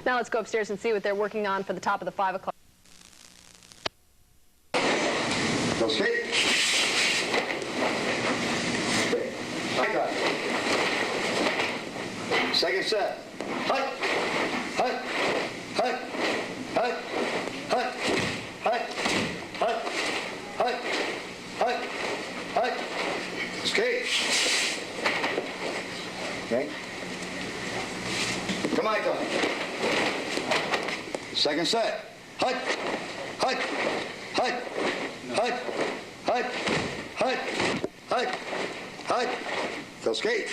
Now let's go upstairs and see what they're working on for the top of the 5 o'clock. Go straight. Second set. Hut. Hut. Hut. Hut. Hut. Hut. Hut. Hut. Hut. Hut. Skate. Okay. Come on, go. Second set. Hut. Hut. Hut. Hut. Hut. Hut. Hut. Hut. Go skate.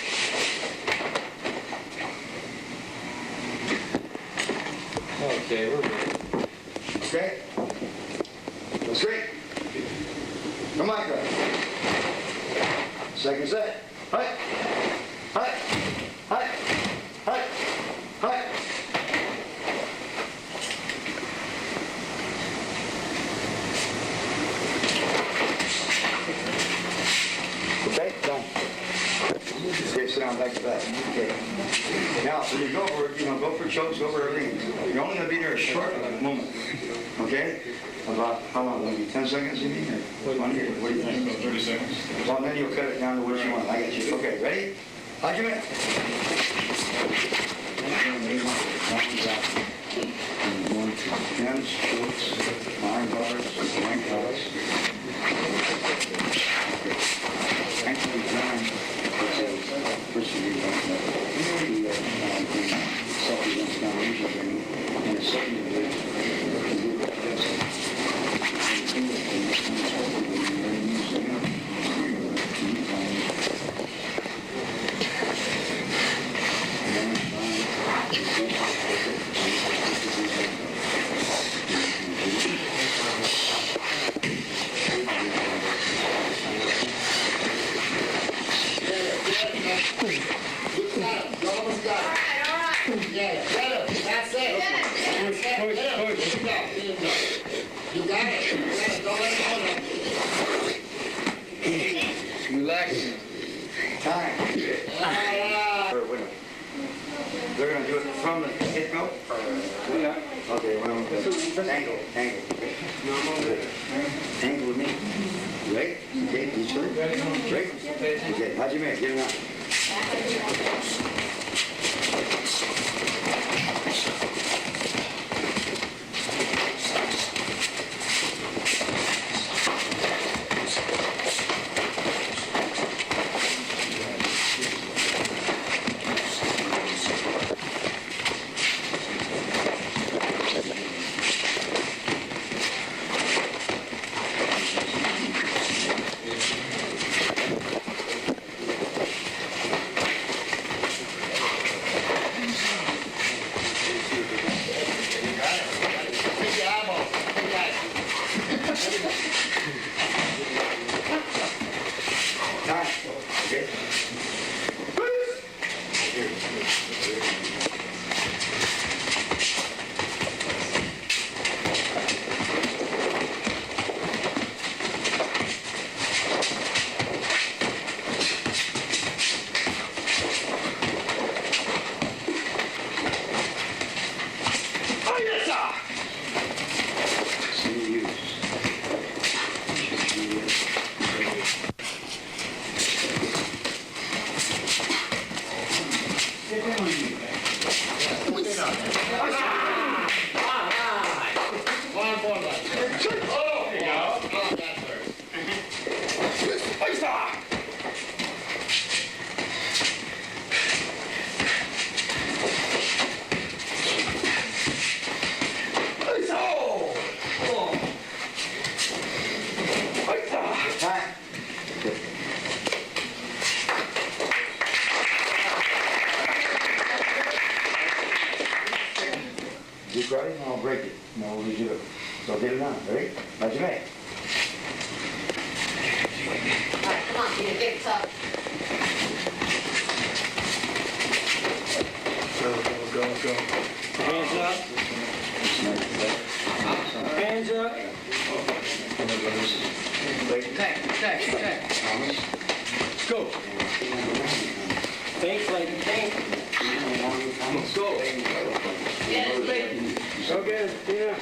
Okay, we're good. Okay? Go straight. Come on, go. Second set. Hut. Hut. Hut. Hut. Hut. Okay, done. Okay, sit down back to back. Okay. Now, when you go for, go for chokes, go for everything. You're only going to be there a short moment. Okay? About, how long? Maybe 10 seconds, you mean? Or 20? What do you think? About 30 seconds. Well, then you'll cut it down to what you want. I got you. Okay, ready? Hajime. Hands, shorts, arm bars, rank bars. Actually, John, first of all, supplements down usually, and a second of it, Relaxing. time. They're going to do it from the hip-go? Yeah. Okay, well, angle. Angle with me. Right? Okay, you sure? Right? Okay, how'd you make? Get it out. Get ready, and I'll break it. And I'll redo it. So get it on. Ready? How'd you make? All right, come on, Peter, get it up. Go. Hands up. Hands up. Attack. Go. Think like a tank. Go. Yes, Okay, yeah.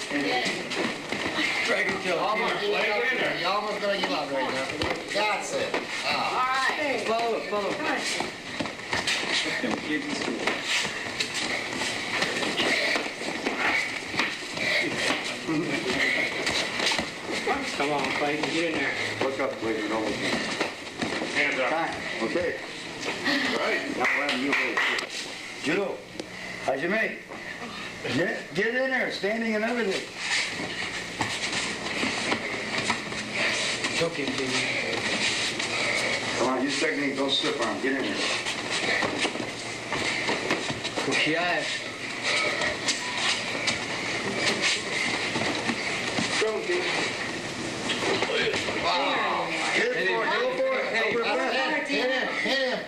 Drag it till You're almost gonna give up right now. That's it. All right. Follow. Come on, Clayton, get in there. Look up, please. No. Hands up. Time. Okay. Right. Now what you wait. Judo. How's your mate? Get in there, standing and everything. It's okay, baby. Come on, use technique. Don't slip arm. Get in there. Pushy eyes. Go, baby. Hit it for it. Go for it. Hey, Over That's breath. it. Hit him.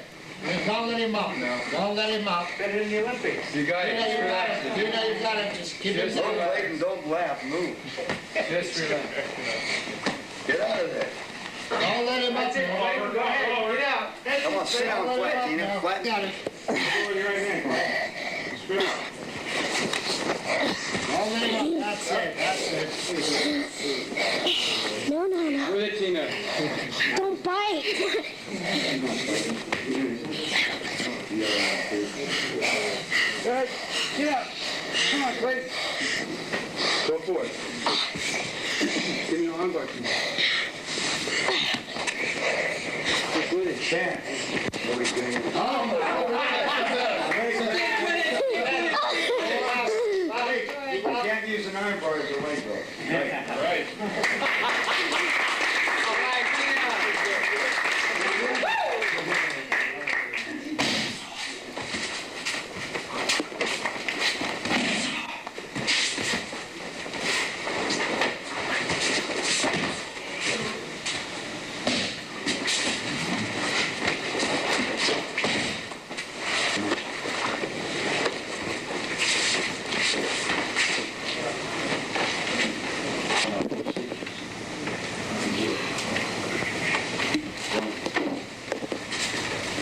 Don't let him up now. Don't let him up. Better than the Olympics. You got You know you got it. You know you got it. Just keep it Don't down. wait and don't laugh. Move. Just relax. Get out of there. Don't let him up. Go ahead, get out. Come on, sit down Don't let flat, him Tina. up now. Flat. Got it. Over your right hand. Spin out. Don't let him up. That's it. That's it. No. With it, Tina. Don't bite. Go ahead, get up. Come on, Clayton. Go for it. Give me your arm bar. Just with it. Stand. Nobody's getting it. You can't use an arm bar as a weight though. Right. All right,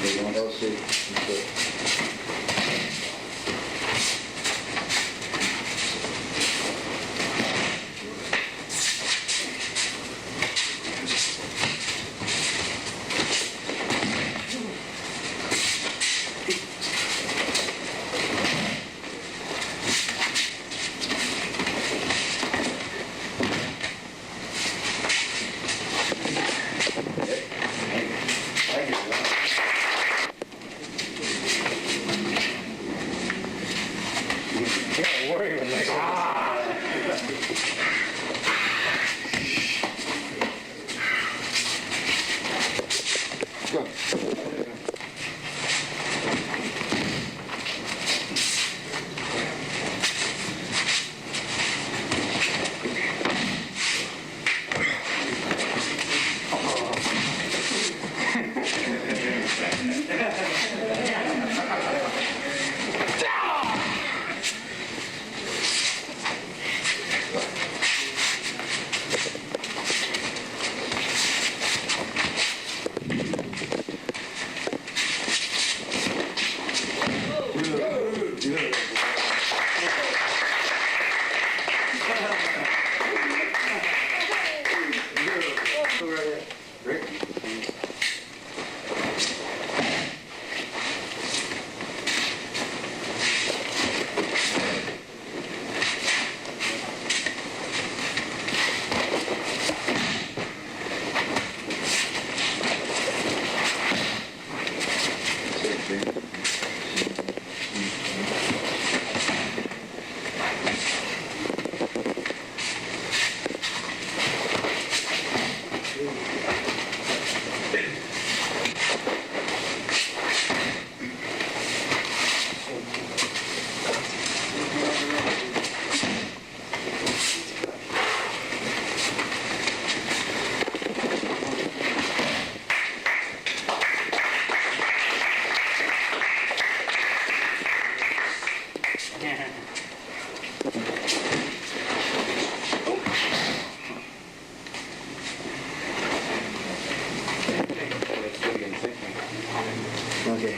Everyone else see. Thank you. Can't worry when they Go. Okay.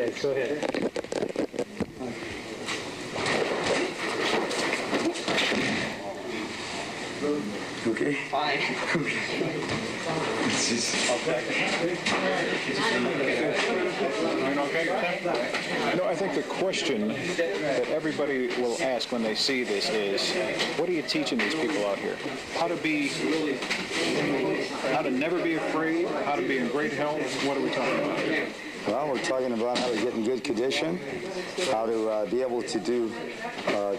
Okay, go ahead. Okay? Fine. It's just, No, I think the question that everybody will ask when they see this is, what are you teaching these people out here? How to never be afraid, how to be in great health. What are we talking about here? well, we're talking about how to get in good condition, how to be able to do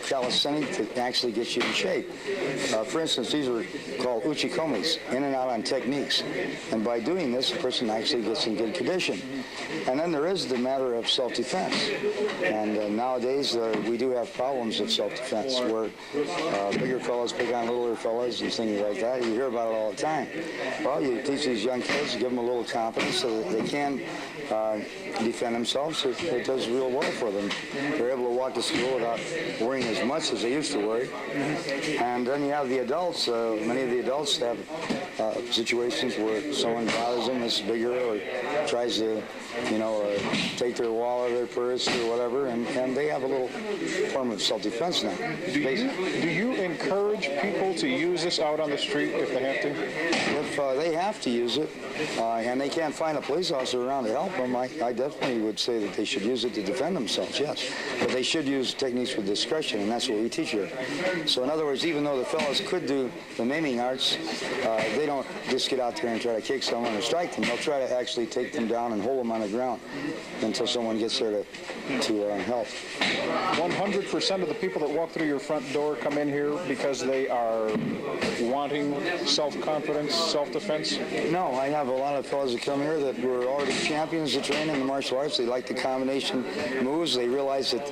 calisthenics to actually get you in shape. For instance, these are called uchikomis, in and out on techniques. And by doing this, a person actually gets in good condition. And then there is the matter of self-defense. And nowadays, we do have problems of self-defense where bigger fellas pick on littler fellas and things like that. You hear about it all the time. Well, you teach these young kids, give them a little confidence so that they can defend themselves. It does real well for them. They're able to walk to school without worrying as much as they used to worry. And then you have the adults. Many of the adults have situations where someone bothers them that's bigger or tries to, take their wallet or their purse or whatever, and they have a little form of self-defense now. Do you encourage people to use this out on the street if they have to? If they have to use it, and they can't find a police officer around to help them, I definitely would say that they should use it to defend themselves, yes. But they should use techniques with discretion, and that's what we teach here. So in other words, even though the fellows could do the maiming arts, they don't just get out there and try to kick someone or strike them. They'll try to actually take them down and hold them on the ground until someone gets there to help. 100% of the people that walk through your front door come in here because they are wanting self-confidence, self-defense? No, I have a lot of fellows that come here that were already champions of training in the martial arts. They like the combination moves. They realize that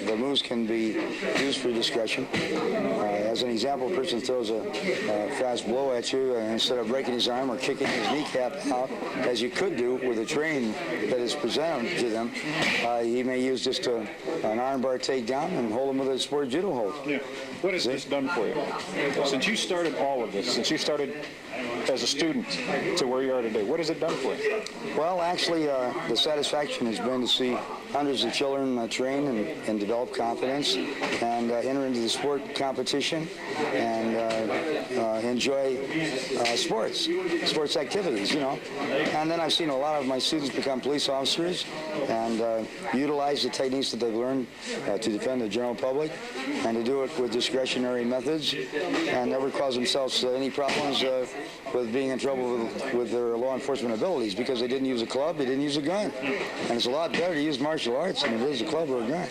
the moves can be used for discretion. As an example, a person throws a fast blow at you, and instead of breaking his arm or kicking his kneecap out, as you could do with a train that is presented to them, he may use just an armbar takedown and hold him with a sport judo hold. Yeah. What has this done for you? Since you started all of this, since you started as a student to where you are today, what has it done for you? Well, actually, the satisfaction has been to see hundreds of children train and develop confidence and enter into the sport competition and enjoy sports activities, And then I've seen a lot of my students become police officers and utilize the techniques that they've learned to defend the general public and to do it with discretionary methods and never cause themselves any problems with being in trouble with their law enforcement abilities because they didn't use a club, they didn't use a gun. And it's a lot better to use martial arts than it is a club or a gun.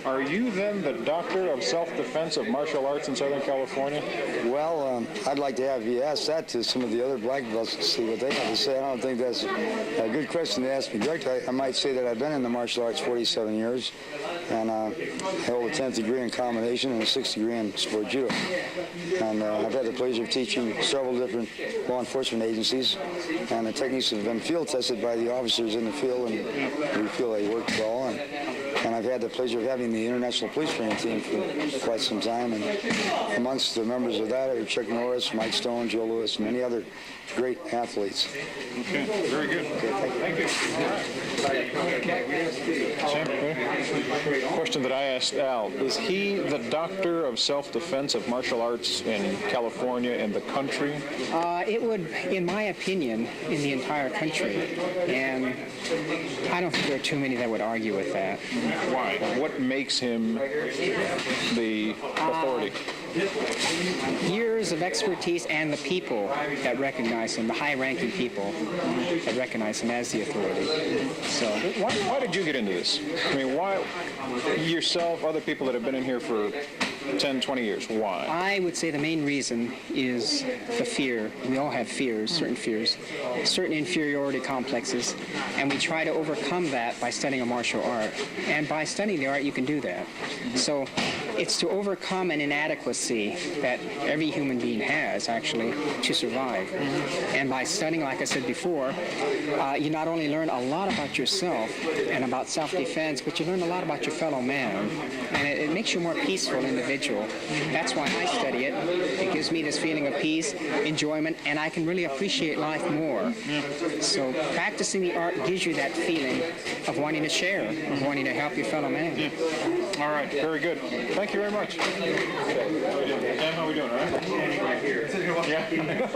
Are you then the doctor of self-defense of martial arts in Southern California? Well, I'd like to have you ask that to some of the other black belts to see what they have to say. I don't think that's a good question to ask me directly. I might say that I've been in the martial arts 47 years and I hold a 10th degree in combination and a 6th degree in sport judo. And I've had the pleasure of teaching several different law enforcement agencies, and the techniques have been field tested by the officers in the field, and we feel they work well. And I've had the pleasure of having the International Police Training Team for quite some time, and amongst the members of that are Chuck Norris, Mike Stone, Joe Lewis, and many other great athletes. Okay, very good. Thank you. Sam, question that I asked Al, is he the doctor of self-defense of martial arts in California and the country? It would, in my opinion, in the entire country, and I don't think there are too many that would argue with that. Why? What makes him the authority? Years of expertise and the people that recognize him, the high-ranking people that recognize him as the authority. So, why did you get into this? I mean, why yourself, other people that have been in here for 10, 20 years, why? I would say the main reason is the fear. We all have fears, certain inferiority complexes, and we try to overcome that by studying a martial art. And by studying the art, you can do that. So It's to overcome an inadequacy that every human being has, actually, to survive. And by studying, like I said before, you not only learn a lot about yourself and about self-defense, but you learn a lot about your fellow man. And it makes you a more peaceful individual. That's why I study it. It gives me this feeling of peace, enjoyment, and I can really appreciate life more. So practicing the art gives you that feeling of wanting to share, of wanting to help your fellow man. All right, very good. Thank you very much. Dan, how are we doing, all right? Yeah?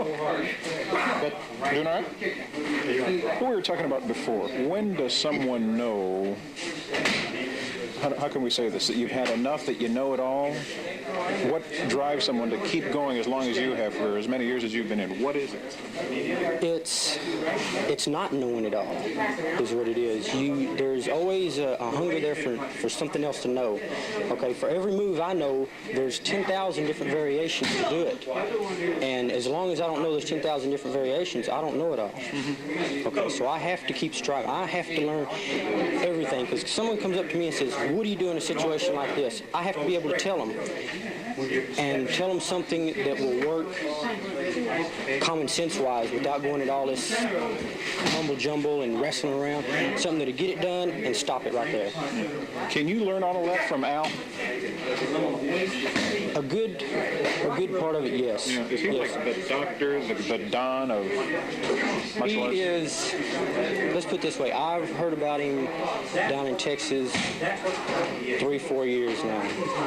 But doing all right? What we were talking about before, when does someone know, how can we say this, that you've had enough, that you know it all? What drives someone to keep going as long as you have for as many years as you've been in? What is it? It's not knowing it all, is what it is. There's always a hunger there for something else to know. Okay, for every move I know, there's 10,000 different variations to do it. And as long as I don't know there's 10,000 different variations, I don't know it all. Okay, so I have to keep striving. I have to learn everything, because someone comes up to me and says, what do you do in a situation like this? I have to be able to tell them. And tell them something that will work common sense-wise without going into all this mumble jumble and wrestling around. Something that'll get it done and stop it right there. Can you learn all of that from Al? A good part of it, yes. Yeah, is he yes. like the doctor, the Don of martial arts? He is, let's put it this way, I've heard about him down in Texas 3-4 years now.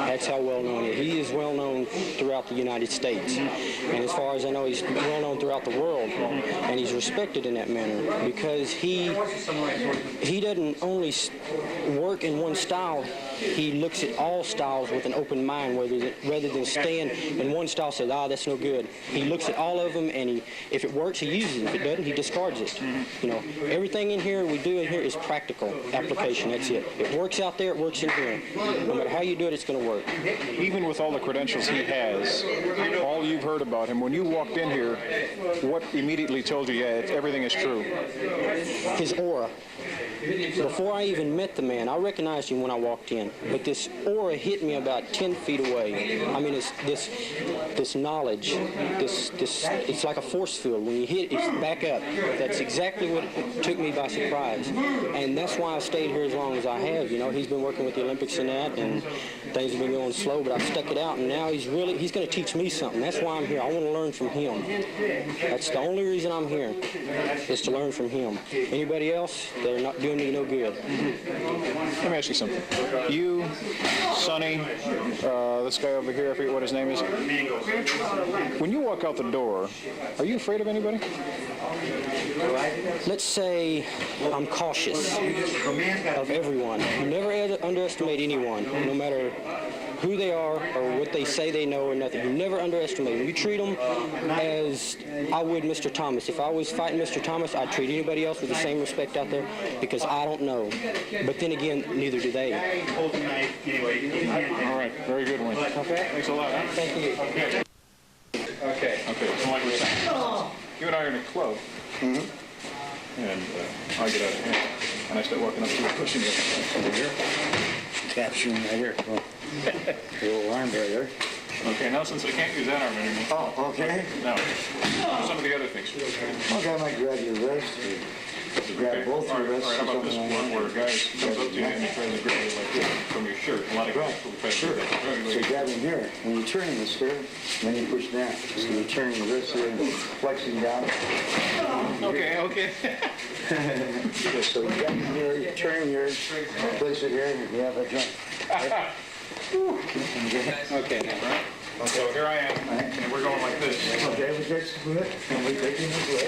That's how well known he is. He is well known throughout the United States. And as far as I know, he's well known throughout the world. And he's respected in that manner because he doesn't only work in one style. He looks at all styles with an open mind, rather than staying in one style, says, that's no good. He looks at all of them, and if it works, he uses it. If it doesn't, he discards it. You know, everything we do in here is practical application. That's it. It works out there, it works in here. No matter how you do it, it's going to work. Even with all the credentials he has, all you've heard about him, when you walked in here, what immediately told you, everything is true? His aura. Before I even met the man, I recognized him when I walked in, but this aura hit me about 10 feet away. I mean, it's this knowledge, it's like a force field. When you hit it, it's back up. That's exactly what took me by surprise, and that's why I stayed here as long as I have. You know, he's been working with the Olympics and that, and things have been going slow, but I've stuck it out, and now he's going to teach me something. That's why I'm here. I want to learn from him. That's the only reason I'm here, is to learn from him. Anybody else, they're not doing me no good. Let me ask you something. You, Sonny, this guy over here, I forget what his name is. When you walk out the door, are you afraid of anybody? Let's say I'm cautious of everyone. You never underestimate anyone, no matter who they are or what they say they know or nothing. You never underestimate them. You treat them as I would Mr. Thomas. If I was fighting Mr. Thomas, I'd treat anybody else with the same respect out there because I don't know. But then again, neither do they. All right, very good one. Okay. Thanks a lot. Huh? Thank you. Okay, so like we were saying, you and I are in a club, and I get out of hand, and I start walking up to you, pushing you over here. Capturing right here. Oh. The little arm barrier. Okay, now since I can't use that arm anymore. Oh, okay. Now, some of the other things. Okay, I might grab your wrist. Grab both your wrists. All right, how about this one where a guy comes up to you and he tries to grab you like this from your shirt? A lot of guys will try to do that. So grab him here. When you turn this here, then you push down. So you turn your wrist here and flexing down. Okay. So you grab him here, you turn yours, place it here, and you have a joint. Okay, right. So here I am, and we're going like this. Okay, we take the foot, and we take him this way.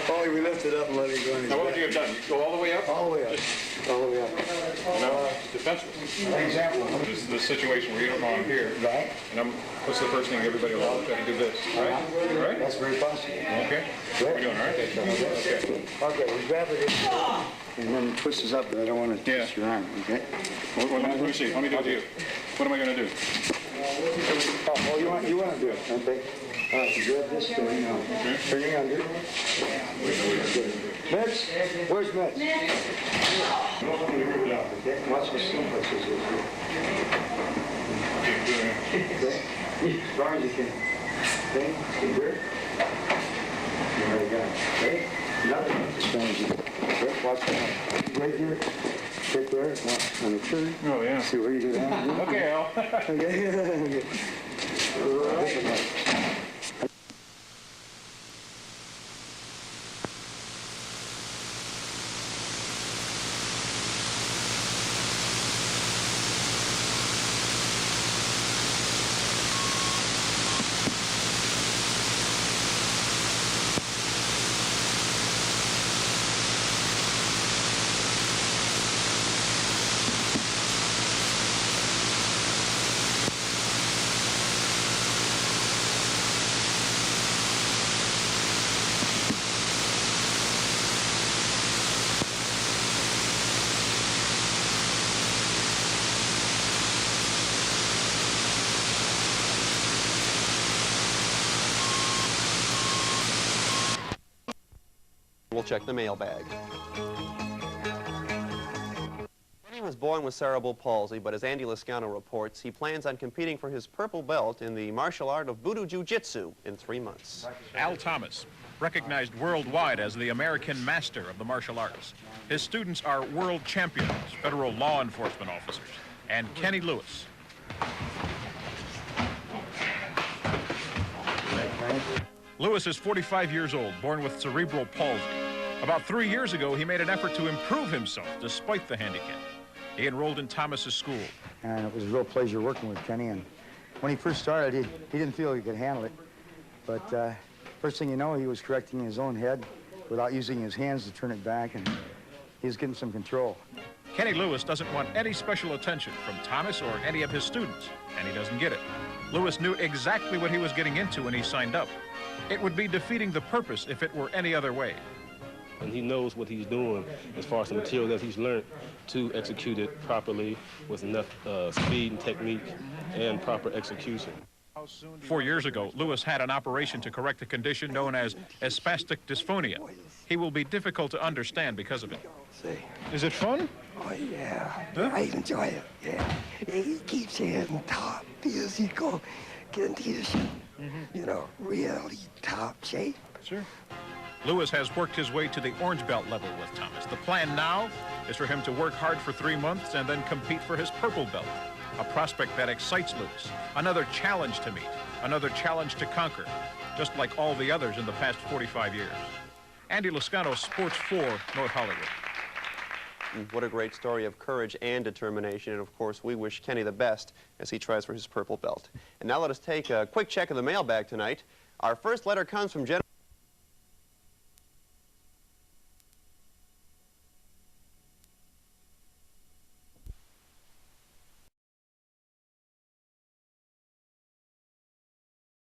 Oh, we lift it up and let it go in his Now what back. would you have done? You go all the way up? All the way up. All the way up. No, defensive. Example. This is the situation where you don't know I'm here. Right. And what's the first thing everybody will try to do this, right? Right? That's very possible. Okay. What are we doing, all right? Okay. Okay, we grab it in. And then twist this up, but I don't want to twist your arm, okay? Let me see. Let me do it to you. What am I going to do? Oh, you want to do it, okay? All right, you grab this thing now. Turn it under. Good. Mitch? Where's Mitch? Okay? Watch the stimulus this is. Okay? As far as you can. Okay? Get good. There you go. Okay? Nothing. As far as you can. Okay? Watch that. Right here. Right there. Watch on the turn. Oh, yeah. See where you do that. Okay, Al. Okay. Right. We'll check the mailbag. Kenny was born with cerebral palsy, but as Andy Lascano reports, he plans on competing for his purple belt in the martial art of Budo Jiu-Jitsu in 3 months. Al Thomas, recognized worldwide as the American master of the martial arts. His students are world champions, federal law enforcement officers, and Kenny Lewis. Lewis is 45 years old, born with cerebral palsy. About 3 years ago, he made an effort to improve himself despite the handicap. He enrolled in Thomas's school. And it was a real pleasure working with Kenny. And when he first started, he didn't feel he could handle it. But first thing you know, he was correcting his own head without using his hands to turn it back, and he was getting some control. Kenny Lewis doesn't want any special attention from Thomas or any of his students, and he doesn't get it. Lewis knew exactly what he was getting into when he signed up. It would be defeating the purpose if it were any other way. And he knows what he's doing as far as the material that he's learned to execute it properly with enough speed and technique and proper execution. 4 years ago, Lewis had an operation to correct a condition known as spastic dysphonia. He will be difficult to understand because of it. Is it fun? Oh, yeah. I enjoy it, yeah. He keeps you in top physical condition, you know, really top shape. Sure. Lewis has worked his way to the orange belt level with Thomas. The plan now is for him to work hard for 3 months and then compete for his purple belt, a prospect that excites Lewis. Another challenge to meet, another challenge to conquer, just like all the others in the past 45 years. Andy Lascano, Sports 4, North Hollywood. What a great story of courage and determination, and of course we wish Kenny the best as he tries for his purple belt. And now let us take a quick check of the mailbag tonight. Our first letter comes from Jennifer.